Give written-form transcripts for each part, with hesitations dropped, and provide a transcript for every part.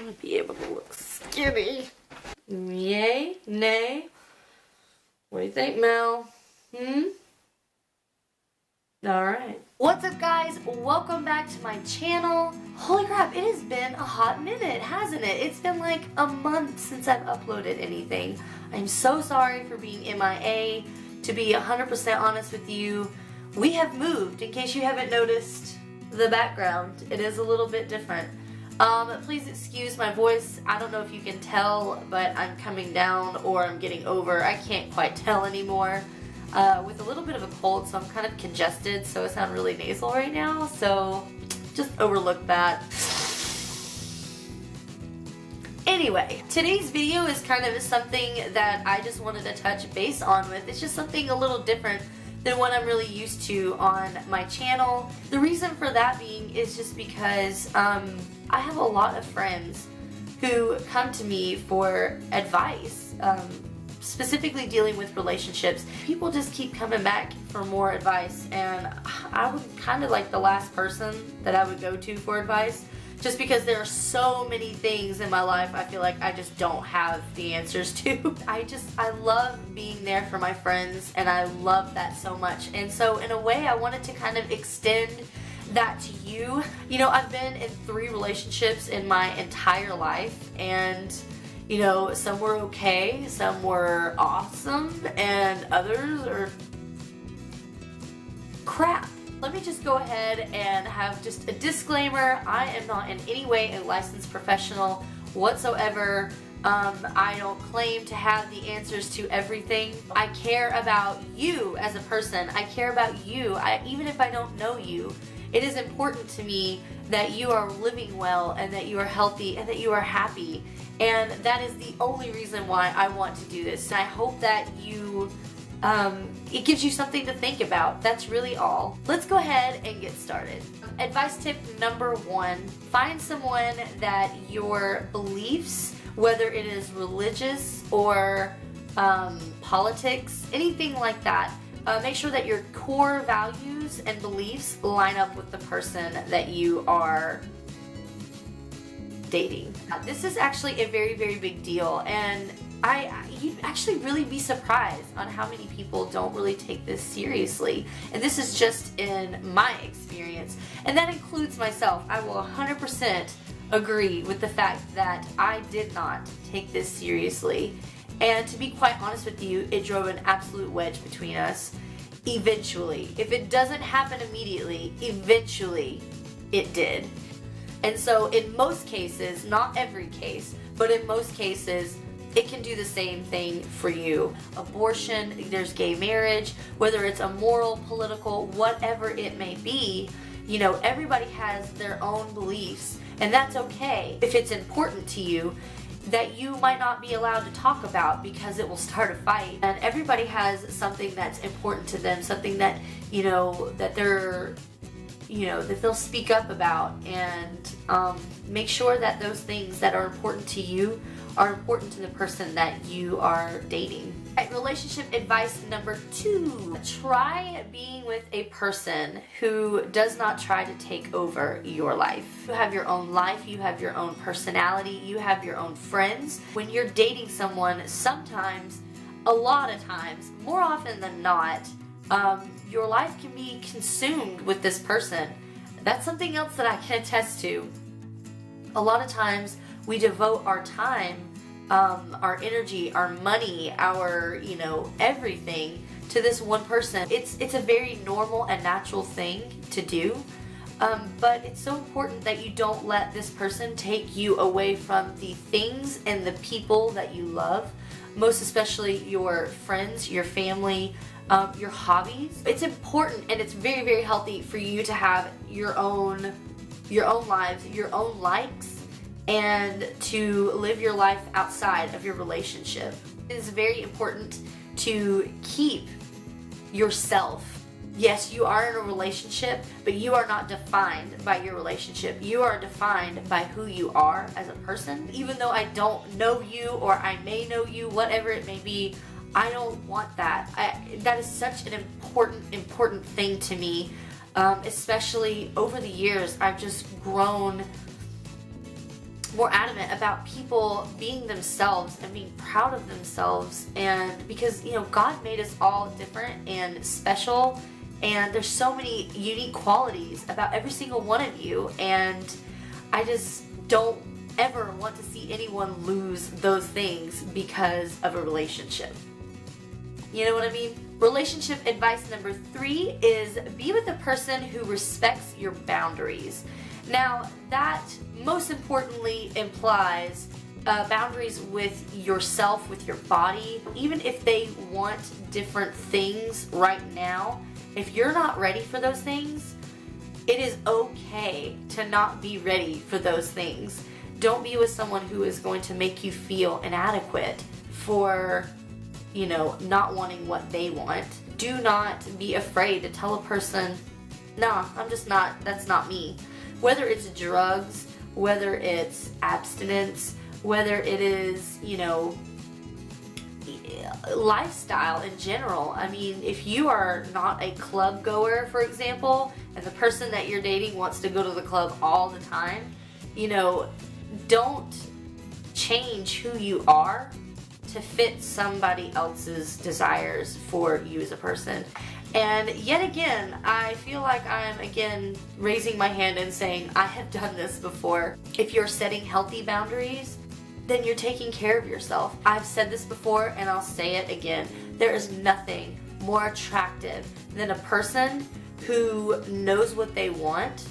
want to be able to look skinny. Yay? Nay? What do you think, Mel? Alright. What's up, guys? Welcome back to my channel. Holy crap, it has been a hot minute, hasn't it? It's been like a month since I've uploaded anything. I'm so sorry for being MIA. To be 100% honest with you, we have moved, in case you haven't noticed the background. It is a little bit different. Please excuse my voice. I don't know if you can tell, but I'm coming down or I'm getting over. I can't quite tell anymore. With a little bit of a cold, so I'm kind of congested, so I sound really nasal right now, so just overlook that. Anyway, today's video is kind of something that I just wanted to touch base on with. It's just something a little different than what I'm really used to on my channel. The reason for that being is just because I have a lot of friends who come to me for advice, specifically dealing with relationships. People just keep coming back for more advice, and I would kind of like the last person that I would go to for advice, just because there are so many things in my life I feel like I just don't have the answers to. I love being there for my friends, and I love that so much. And so in a way, I wanted to kind of extend that to you. You know, I've been in 3 relationships in my entire life, and you know, some were okay, some were awesome, and others are crap. Let me just go ahead and have just a disclaimer. I am not in any way a licensed professional whatsoever. I don't claim to have the answers to everything. I care about you as a person. I care about you. Even if I don't know you, it is important to me that you are living well and that you are healthy and that you are happy. And that is the only reason why I want to do this. And I hope that you, it gives you something to think about. That's really all. Let's go ahead and get started. Advice tip number 1, find someone that your beliefs, whether it is religious or politics, anything like that, make sure that your core values and beliefs line up with the person that you are dating. This is actually a very, very big deal, and you'd actually really be surprised on how many people don't really take this seriously. And this is just in my experience, and that includes myself. I will 100% agree with the fact that I did not take this seriously, and to be quite honest with you, it drove an absolute wedge between us. Eventually, if it doesn't happen immediately, eventually it did. And so in most cases, not every case, but in most cases, it can do the same thing for you. Abortion, there's gay marriage, whether it's immoral, political, whatever it may be, you know, everybody has their own beliefs, and that's okay. If it's important to you, that you might not be allowed to talk about because it will start a fight. And everybody has something that's important to them, something that, you know, that they're, you know, that they'll speak up about, and make sure that those things that are important to you are important to the person that you are dating. Right, relationship advice number 2. Try being with a person who does not try to take over your life. You have your own life, you have your own personality, you have your own friends. When you're dating someone, sometimes, a lot of times, more often than not, your life can be consumed with this person. That's something else that I can attest to. A lot of times we devote our time, our energy, our money, our, you know, everything to this one person. It's a very normal and natural thing to do, but it's so important that you don't let this person take you away from the things and the people that you love, most especially your friends, your family, your hobbies. It's important, and it's very, very healthy for you to have your own lives, your own likes, and to live your life outside of your relationship. It is very important to keep yourself. Yes, you are in a relationship, but you are not defined by your relationship. You are defined by who you are as a person. Even though I don't know you, or I may know you, whatever it may be, I don't want that. That is such an important thing to me, especially over the years. I've just grown more adamant about people being themselves and being proud of themselves. And because, you know, God made us all different and special, and there's so many unique qualities about every single one of you, and I just don't ever want to see anyone lose those things because of a relationship. You know what I mean? Relationship advice number 3 is be with a person who respects your boundaries. Now, that most importantly implies boundaries with yourself, with your body. Even if they want different things right now, if you're not ready for those things, it is okay to not be ready for those things. Don't be with someone who is going to make you feel inadequate for, you know, not wanting what they want. Do not be afraid to tell a person, nah, I'm just not, that's not me. Whether it's drugs, whether it's abstinence, whether it is, you know, lifestyle in general. I mean, if you are not a club goer, for example, and the person that you're dating wants to go to the club all the time, you know, don't change who you are to fit somebody else's desires for you as a person. And yet again, I feel like I'm again raising my hand and saying I have done this before. If you're setting healthy boundaries, then you're taking care of yourself. I've said this before and I'll say it again. There is nothing more attractive than a person who knows what they want,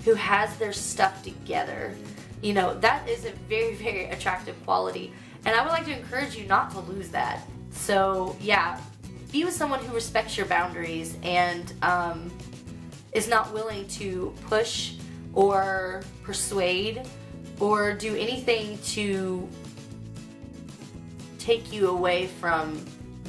who has their stuff together. You know, that is a very, very attractive quality. And I would like to encourage you not to lose that. So yeah, be with someone who respects your boundaries and is not willing to push or persuade or do anything to take you away from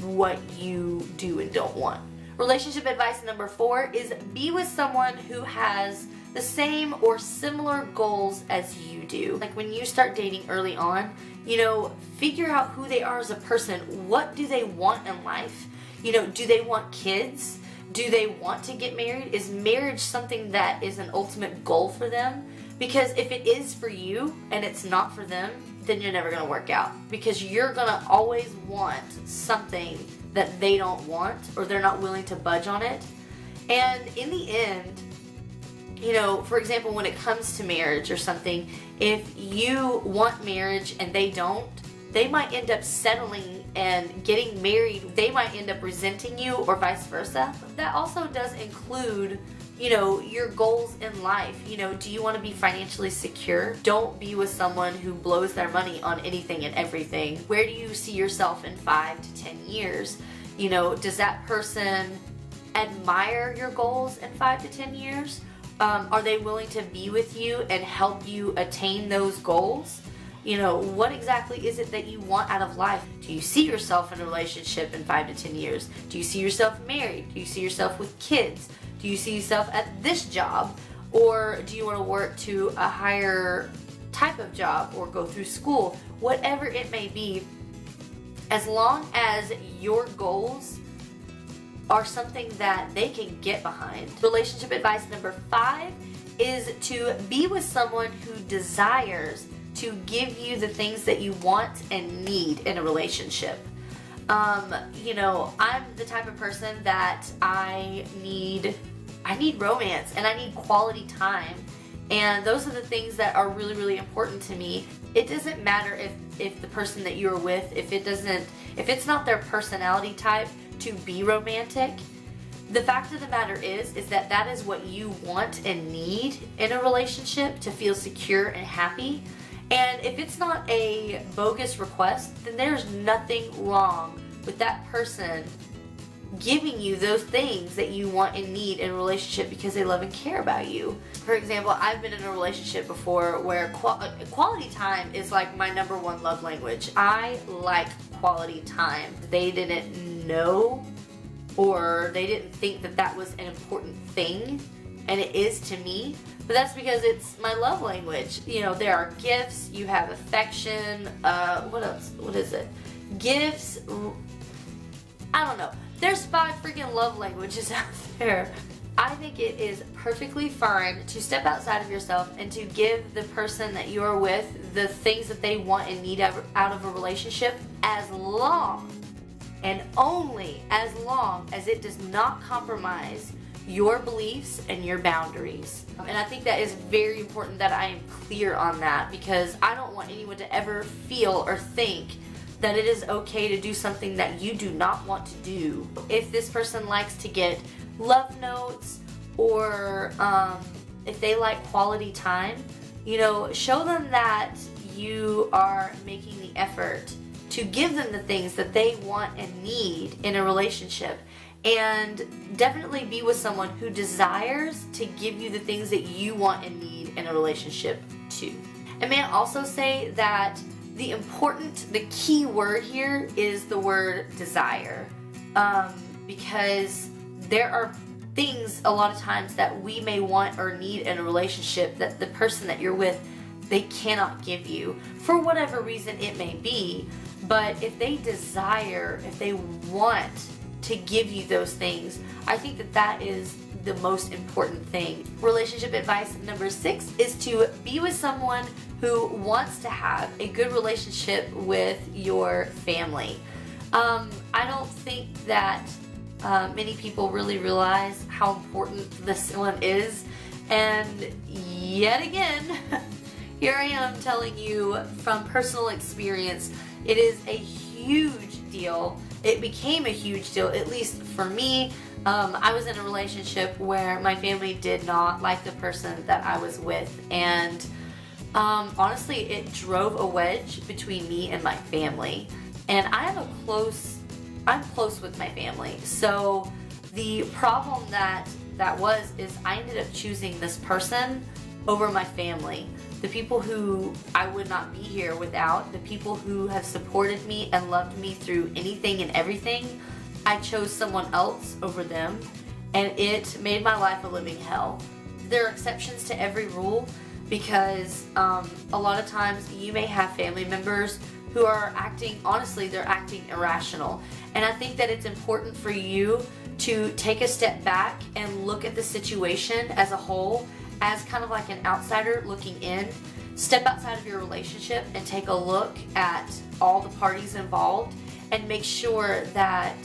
what you do and don't want. Relationship advice number 4 is be with someone who has the same or similar goals as you do. Like when you start dating early on, you know, figure out who they are as a person. What do they want in life? You know, do they want kids? Do they want to get married? Is marriage something that is an ultimate goal for them? Because if it is for you and it's not for them, then you're never going to work out. Because you're going to always want something that they don't want or they're not willing to budge on it. And in the end, you know, for example, when it comes to marriage or something, if you want marriage and they don't, they might end up settling and getting married. They might end up resenting you or vice versa. That also does include, you know, your goals in life. You know, do you want to be financially secure? Don't be with someone who blows their money on anything and everything. Where do you see yourself in 5 to 10 years? You know, does that person admire your goals in 5 to 10 years? Are they willing to be with you and help you attain those goals? You know, what exactly is it that you want out of life? Do you see yourself in a relationship in 5 to 10 years? Do you see yourself married? Do you see yourself with kids? Do you see yourself at this job? Or do you want to work to a higher type of job or go through school? Whatever it may be, as long as your goals are something that they can get behind. Relationship advice number 5 is to be with someone who desires to give you the things that you want and need in a relationship. You know, I'm the type of person that I need romance and I need quality time. And those are the things that are really, really important to me. It doesn't matter if the person that you're with, if it's not their personality type to be romantic. The fact of the matter is that that is what you want and need in a relationship to feel secure and happy. And if it's not a bogus request, then there's nothing wrong with that person giving you those things that you want and need in a relationship because they love and care about you. For example, I've been in a relationship before where quality time is like my number 1 love language. I like quality time. They didn't know or they didn't think that that was an important thing, and it is to me. But that's because it's my love language. You know, there are gifts, you have affection, what else? What is it? Gifts, I don't know. There's 5 freaking love languages out there. I think it is perfectly fine to step outside of yourself and to give the person that you're with the things that they want and need out of a relationship, as long and only as long as it does not compromise your beliefs and your boundaries. And I think that is very important that I am clear on that, because I don't want anyone to ever feel or think that it is okay to do something that you do not want to do. If this person likes to get love notes, or if they like quality time, you know, show them that you are making the effort to give them the things that they want and need in a relationship. And definitely be with someone who desires to give you the things that you want and need in a relationship too. And may I also say that the key word here is the word desire. Because there are things a lot of times that we may want or need in a relationship that the person that you're with, they cannot give you for whatever reason it may be. But if they desire, if they want to give you those things, I think that that is the most important thing. Relationship advice number 6 is to be with someone who wants to have a good relationship with your family. I don't think that many people really realize how important this one is, and yet again, here I am telling you from personal experience, it is a huge deal. It became a huge deal, at least for me. I was in a relationship where my family did not like the person that I was with, and honestly, it drove a wedge between me and my family. And I'm close with my family. So the problem that is I ended up choosing this person over my family. The people who I would not be here without, the people who have supported me and loved me through anything and everything, I chose someone else over them, and it made my life a living hell. There are exceptions to every rule, because a lot of times you may have family members who are acting, honestly, they're acting irrational. And I think that it's important for you to take a step back and look at the situation as a whole, as kind of like an outsider looking in. Step outside of your relationship and take a look at all the parties involved, and make sure that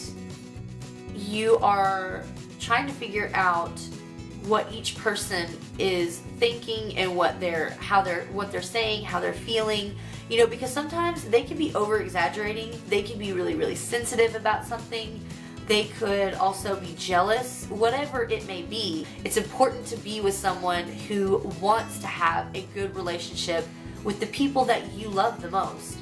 you are trying to figure out what each person is thinking and what they're saying, how they're feeling. You know, because sometimes they can be over exaggerating, they can be really, really sensitive about something, they could also be jealous, whatever it may be. It's important to be with someone who wants to have a good relationship with the people that you love the most.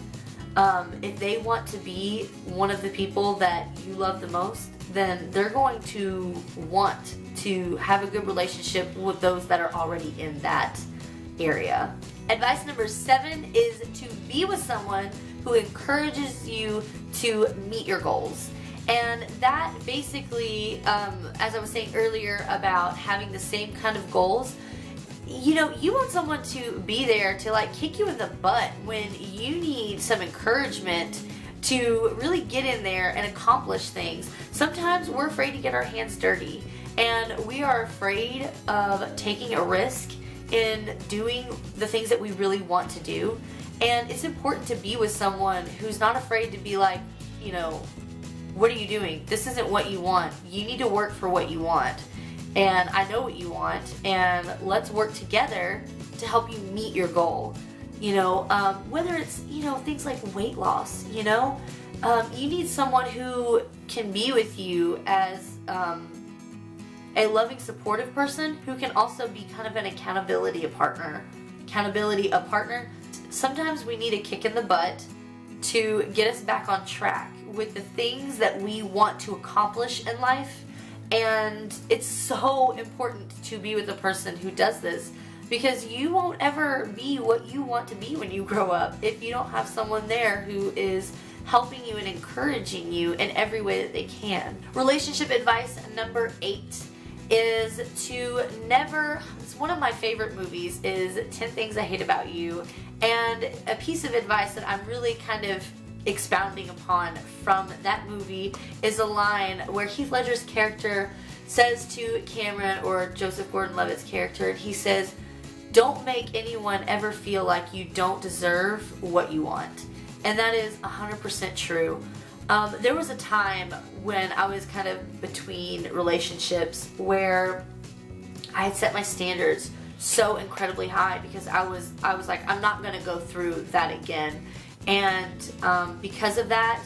If they want to be one of the people that you love the most, then they're going to want to have a good relationship with those that are already in that area. Advice number 7 is to be with someone who encourages you to meet your goals. And that basically, as I was saying earlier about having the same kind of goals, you know, you want someone to be there to like kick you in the butt when you need some encouragement to really get in there and accomplish things. Sometimes we're afraid to get our hands dirty, and we are afraid of taking a risk in doing the things that we really want to do. And it's important to be with someone who's not afraid to be like, you know, what are you doing? This isn't what you want. You need to work for what you want. And I know what you want, and let's work together to help you meet your goal. You know, whether it's, you know, things like weight loss, you know, you need someone who can be with you as a loving, supportive person who can also be kind of an accountability partner. Sometimes we need a kick in the butt to get us back on track with the things that we want to accomplish in life. And it's so important to be with a person who does this, because you won't ever be what you want to be when you grow up if you don't have someone there who is helping you and encouraging you in every way that they can. Relationship advice number 8 is to never, it's one of my favorite movies, is 10 Things I Hate About You. And a piece of advice that I'm really kind of expounding upon from that movie is a line where Heath Ledger's character says to Cameron, or Joseph Gordon-Levitt's character, and he says, don't make anyone ever feel like you don't deserve what you want. And that is 100% true. There was a time when I was kind of between relationships where I had set my standards so incredibly high because I was like, I'm not going to go through that again. And because of that,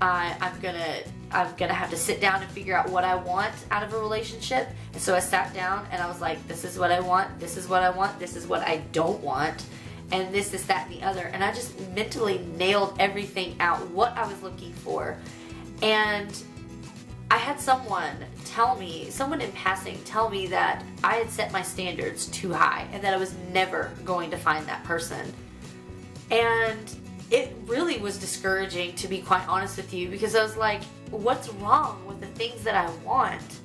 I'm gonna have to sit down and figure out what I want out of a relationship. And so I sat down and I was like, this is what I want, this is what I want, this is what I don't want, and this, that, and the other. And I just mentally nailed everything out, what I was looking for. And I had someone in passing tell me that I had set my standards too high and that I was never going to find that person. And it really was discouraging, to be quite honest with you, because I was like, what's wrong with the things that I want?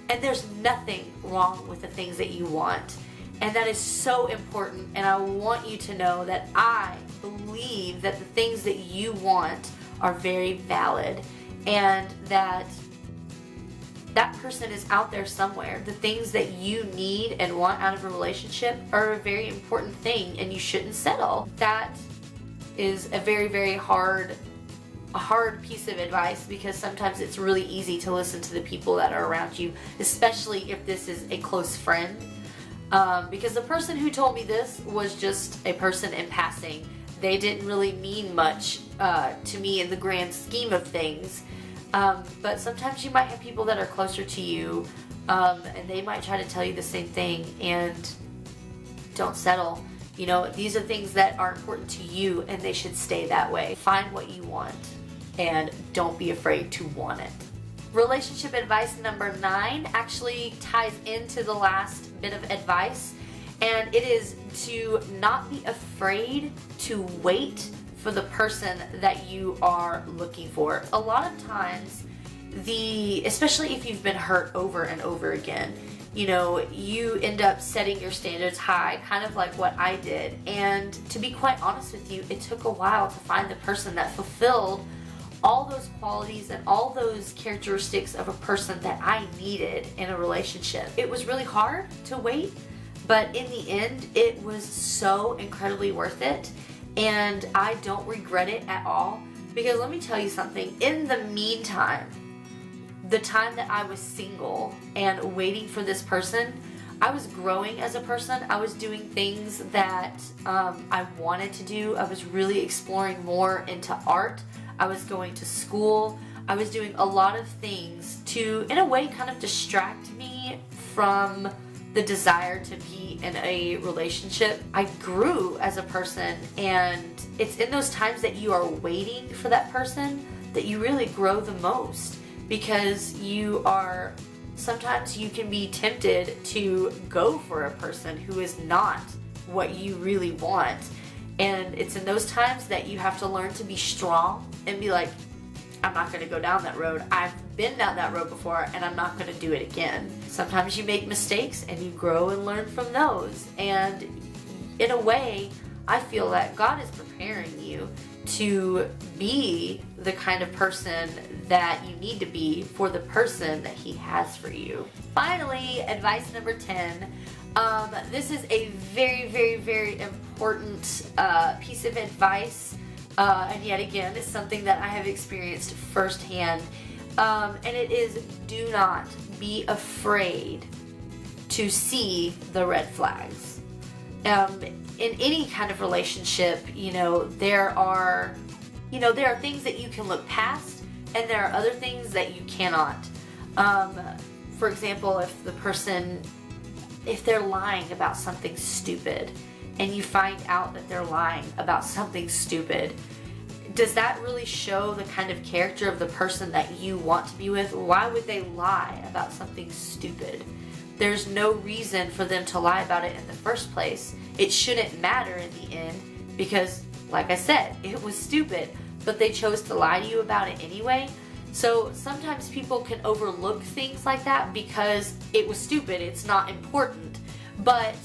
And there's nothing wrong with the things that you want. And that is so important. And I want you to know that I believe that the things that you want are very valid, and that person is out there somewhere. The things that you need and want out of a relationship are a very important thing, and you shouldn't settle. That is a very, very hard piece of advice, because sometimes it's really easy to listen to the people that are around you, especially if this is a close friend. Because the person who told me this was just a person in passing. They didn't really mean much to me in the grand scheme of things. But sometimes you might have people that are closer to you, and they might try to tell you the same thing, and don't settle. You know, these are things that are important to you, and they should stay that way. Find what you want, and don't be afraid to want it. Relationship advice number 9 actually ties into the last bit of advice, and it is to not be afraid to wait for the person that you are looking for. A lot of times, especially if you've been hurt over and over again, you know, you end up setting your standards high, kind of like what I did. And to be quite honest with you, it took a while to find the person that fulfilled all those qualities and all those characteristics of a person that I needed in a relationship. It was really hard to wait, but in the end, it was so incredibly worth it. And I don't regret it at all, because let me tell you something. In the meantime, the time that I was single and waiting for this person, I was growing as a person. I was doing things that I wanted to do. I was really exploring more into art. I was going to school. I was doing a lot of things to, in a way, kind of distract me from the desire to be in a relationship. I grew as a person, and it's in those times that you are waiting for that person that you really grow the most. Because sometimes you can be tempted to go for a person who is not what you really want. And it's in those times that you have to learn to be strong and be like, I'm not going to go down that road. I've been down that road before, and I'm not going to do it again. Sometimes you make mistakes and you grow and learn from those. And in a way, I feel that God is preparing you to be the kind of person that you need to be for the person that He has for you. Finally, advice number 10. This is a very, very, very important piece of advice. And yet again, it's something that I have experienced firsthand. And it is, do not be afraid to see the red flags. In any kind of relationship, there are things that you can look past, and there are other things that you cannot. For example, if they're lying about something stupid, and you find out that they're lying about something stupid, does that really show the kind of character of the person that you want to be with? Why would they lie about something stupid? There's no reason for them to lie about it in the first place. It shouldn't matter in the end, because, like I said, it was stupid, but they chose to lie to you about it anyway. So sometimes people can overlook things like that because it was stupid, it's not important. But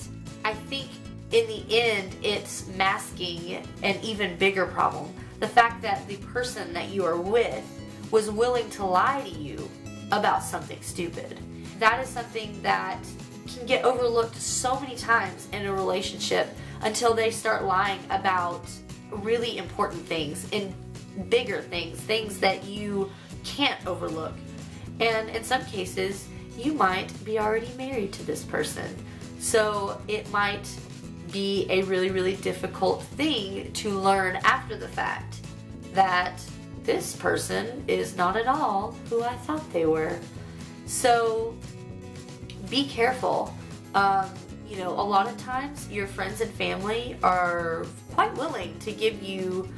I think in the end, it's masking an even bigger problem. The fact that the person that you are with was willing to lie to you about something stupid. that is something that can get overlooked so many times in a relationship until they start lying about really important things and bigger things, things that you can't overlook. And in some cases, you might be already married to this person. So it might be a really, really difficult thing to learn after the fact that this person is not at all who I thought they were. So be careful. You know, a lot of times your friends and family are quite willing to give you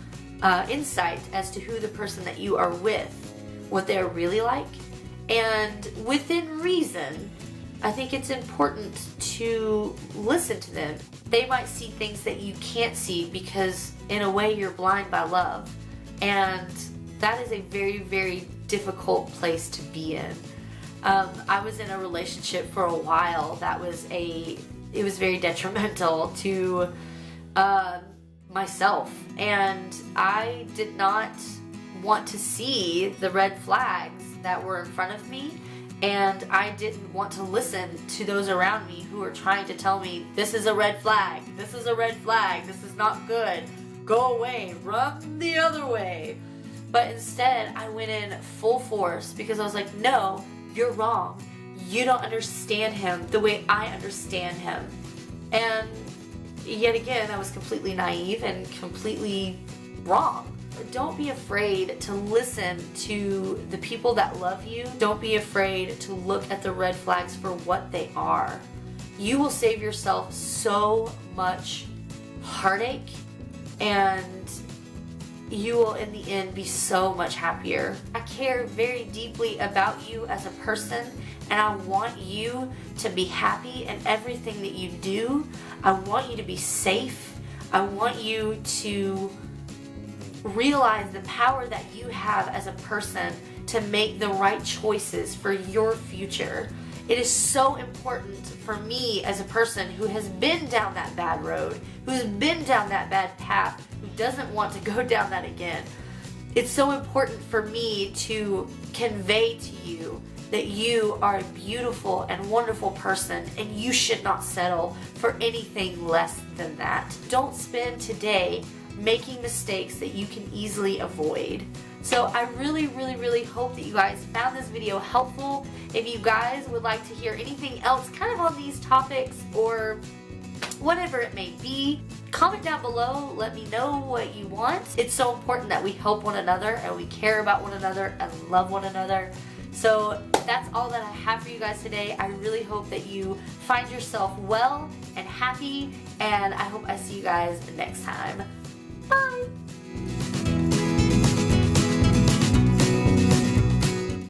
insight as to who the person that you are with, what they're really like. And within reason, I think it's important to listen to them. They might see things that you can't see because in a way you're blind by love. And that is a very, very difficult place to be in. I was in a relationship for a while that was it was very detrimental to myself, and I did not want to see the red flags that were in front of me, and I didn't want to listen to those around me who were trying to tell me, this is a red flag, this is a red flag, this is not good, go away, run the other way. But instead I went in full force because I was like, no, you're wrong. You don't understand him the way I understand him. And yet again, I was completely naive and completely wrong. Don't be afraid to listen to the people that love you. Don't be afraid to look at the red flags for what they are. You will save yourself so much heartache, and you will in the end be so much happier. I care very deeply about you as a person, and I want you to be happy in everything that you do. I want you to be safe. I want you to realize the power that you have as a person to make the right choices for your future. It is so important for me as a person who has been down that bad road, who's been down that bad path, who doesn't want to go down that again. It's so important for me to convey to you that you are a beautiful and wonderful person, and you should not settle for anything less than that. Don't spend today making mistakes that you can easily avoid. So I really, really, really hope that you guys found this video helpful. If you guys would like to hear anything else kind of on these topics or whatever it may be, comment down below. Let me know what you want. It's so important that we help one another and we care about one another and love one another. So that's all that I have for you guys today. I really hope that you find yourself well and happy, and I hope I see you guys next time. Bye!